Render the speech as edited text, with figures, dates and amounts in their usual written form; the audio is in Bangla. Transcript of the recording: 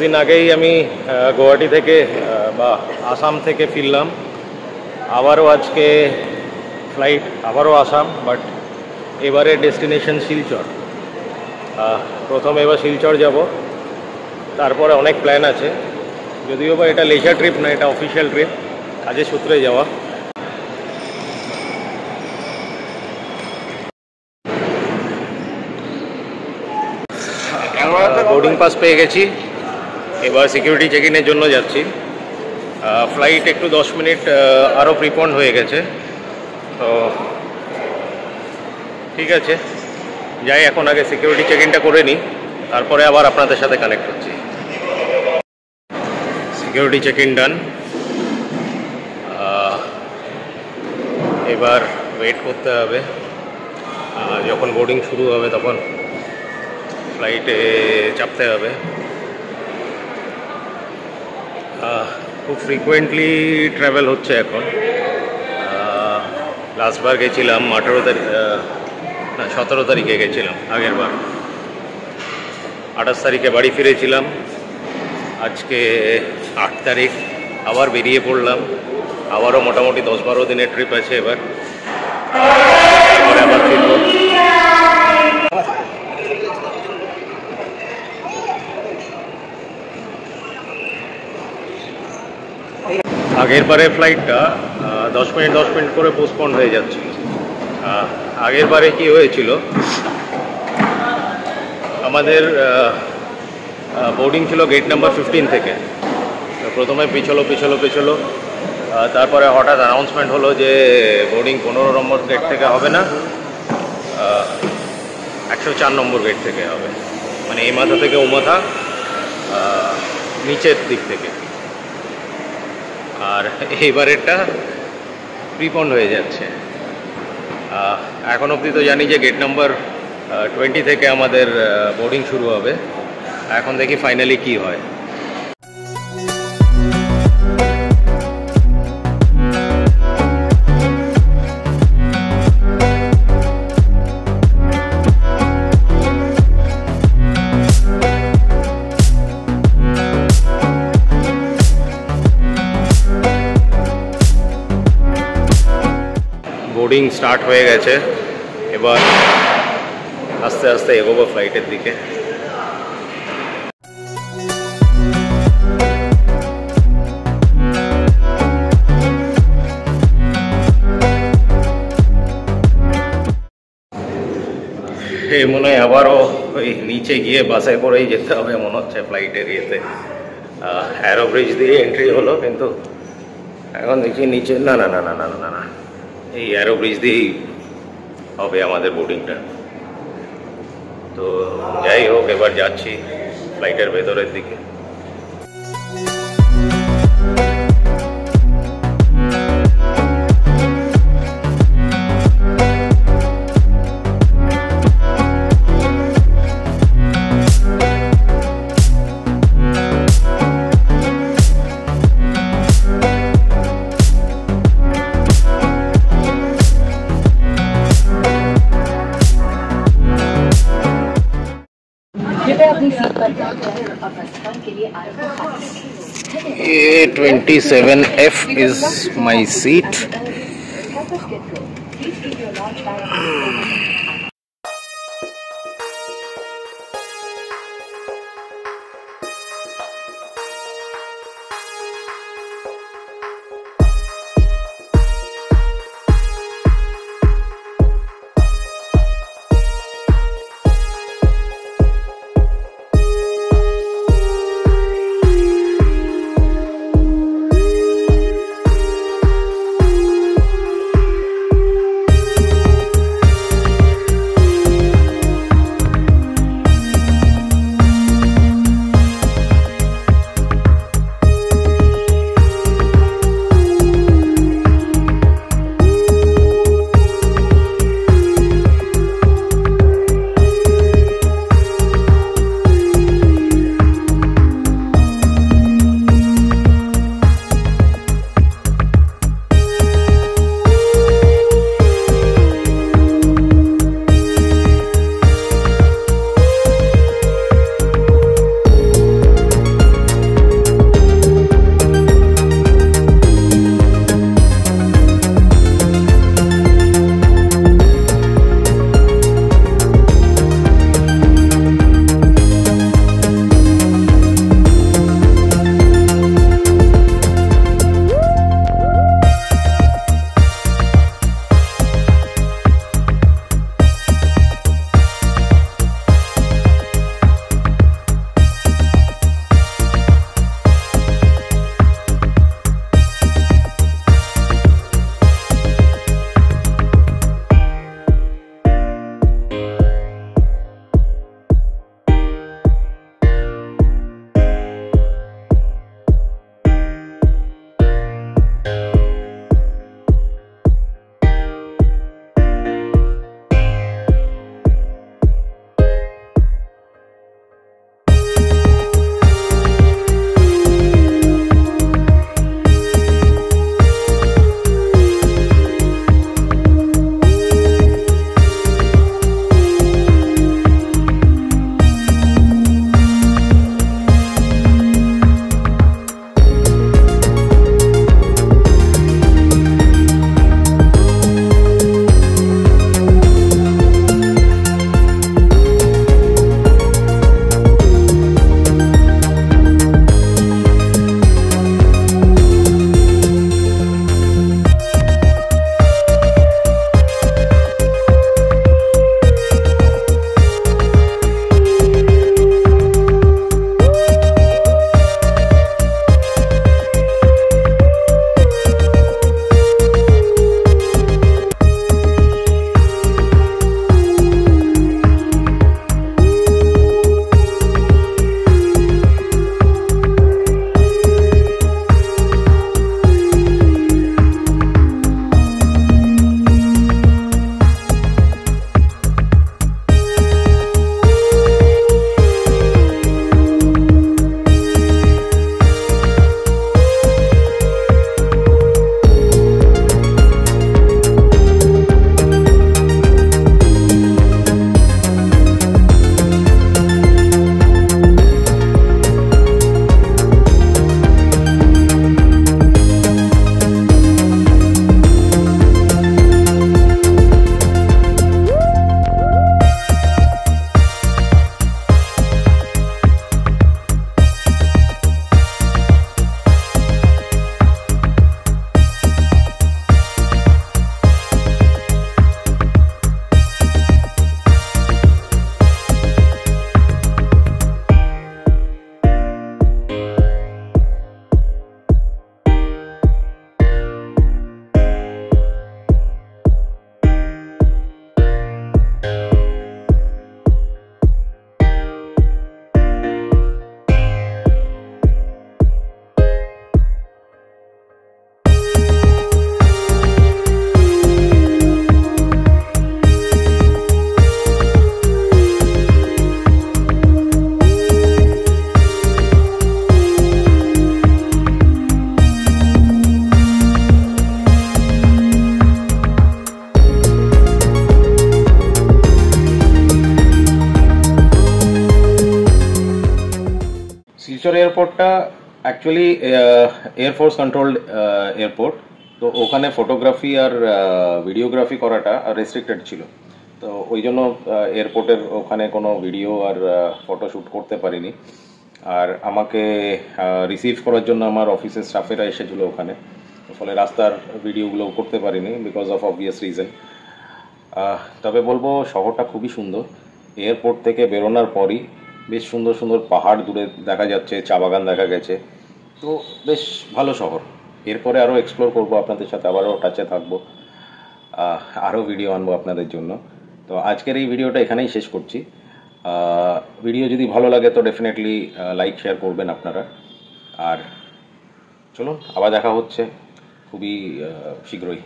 দিন আগেই আমি গুয়াহাটি থেকে বা আসাম থেকে ফিরলাম। আবারও আজকে ফ্লাইট, আবারও আসাম, বাট এবারে ডেস্টিনেশন শিলচর। প্রথমে এবার শিলচর যাব, তারপরে অনেক প্ল্যান আছে, যদিও বা এটা লেজার ট্রিপ না, এটা অফিসিয়াল ট্রিপ, কাজের সূত্রে যাওয়া। বোর্ডিং পাস পেয়ে গেছি, এবার সিকিউরিটি চেক ইনের জন্য যাচ্ছি। ফ্লাইট একটু 10 মিনিট আরও প্রিপন্ড হয়ে গেছে, তো ঠিক আছে যাই, এখন আগে সিকিউরিটি চেক ইনটা করে নিই, তারপরে আবার আপনাদের সাথে কানেক্ট হচ্ছি। সিকিউরিটি চেক ইন ডান, এবার ওয়েট করতে হবে, যখন বোর্ডিং শুরু হবে তখন ফ্লাইটে চাপতে হবে। খুব ফ্রিকুয়েন্টলি ট্রাভেল হচ্ছে এখন। লাস্টবার গেছিলাম 17 তারিখে গেছিলাম, আগের বার 28 তারিখে বাড়ি ফিরেছিলাম। আজকে 8 তারিখ, আবার বেরিয়ে পড়লাম। আবারও মোটামুটি 10-12 দিনের ট্রিপ আছে এবার, তারপরে আবার ফিরব। আগের বারে ফ্লাইটটা 10 মিনিট করে পোস্টপন্ড হয়ে যাচ্ছিল। আগের বারে কি হয়েছিল, আমাদের বোর্ডিং ছিল গেট নাম্বার 15 থেকে। প্রথমে পিছলো, তারপরে হঠাৎ অ্যানাউন্সমেন্ট হলো যে বোর্ডিং 15 নম্বর গেট থেকে হবে না, 104 নম্বর গেট থেকে হবে, মানে এই মাথা থেকে ও মাথা, নিচের দিক থেকে। আর এইবারেরটা প্রিপন্ড হয়ে যাচ্ছে। এখন অবধি তো জানি যে গেট নাম্বার 20 থেকে আমাদের বোর্ডিং শুরু হবে। এখন দেখি ফাইনালি কি হয়। বোর্ডিং স্টার্ট হয়ে গেছে, এবার আস্তে আস্তে এগোবো ফ্লাইটের দিকে। মনে হয় আবারও ওই নিচে গিয়ে বাসে করেই যেতে হবে মনে হচ্ছে ফ্লাইটের ইয়েতে। অ্যারো ব্রিজ দিয়ে এন্ট্রি হলো, কিন্তু এখন দেখি নিচে না, এই অ্যারো ব্রিজ দিয়েই হবে আমাদের বোর্ডিংটা। তো যাই হোক, এবার যাচ্ছি ফ্লাইটের ভেতরের দিকে। A27F is my seat. Silchar এয়ারপোর্টটা অ্যাকচুয়ালি এয়ারফোর্স কন্ট্রোলড এয়ারপোর্ট, তো ওখানে ফটোগ্রাফি আর ভিডিওগ্রাফি করাটা রেস্ট্রিক্টেড ছিল। তো ওই জন্য এয়ারপোর্টের ওখানে কোনো ভিডিও আর ফটোশ্যুট করতে পারিনি। আর আমাকে রিসিভ করার জন্য আমার অফিসের স্টাফেরা এসেছিলো ওখানে, ফলে রাস্তার ভিডিওগুলো করতে পারিনি বিকজ অফ অবভিয়াস রিজন। তবে বলবো শহরটা খুবই সুন্দর। এয়ারপোর্ট থেকে বেরোনোর পরই বেশ সুন্দর সুন্দর পাহাড় দূরে দেখা যাচ্ছে, চা বাগান দেখা গেছে, তো বেশ ভালো শহর। এরপরে আরও এক্সপ্লোর করবো, আপনাদের সাথে আবারও টাচে থাকবো, আরও ভিডিও আনবো আপনাদের জন্য। তো আজকের এই ভিডিওটা এখানেই শেষ করছি। ভিডিও যদি ভালো লাগে তো ডেফিনেটলি লাইক শেয়ার করবেন আপনারা। আর চলুন, আবার দেখা হচ্ছে খুবই শীঘ্রই।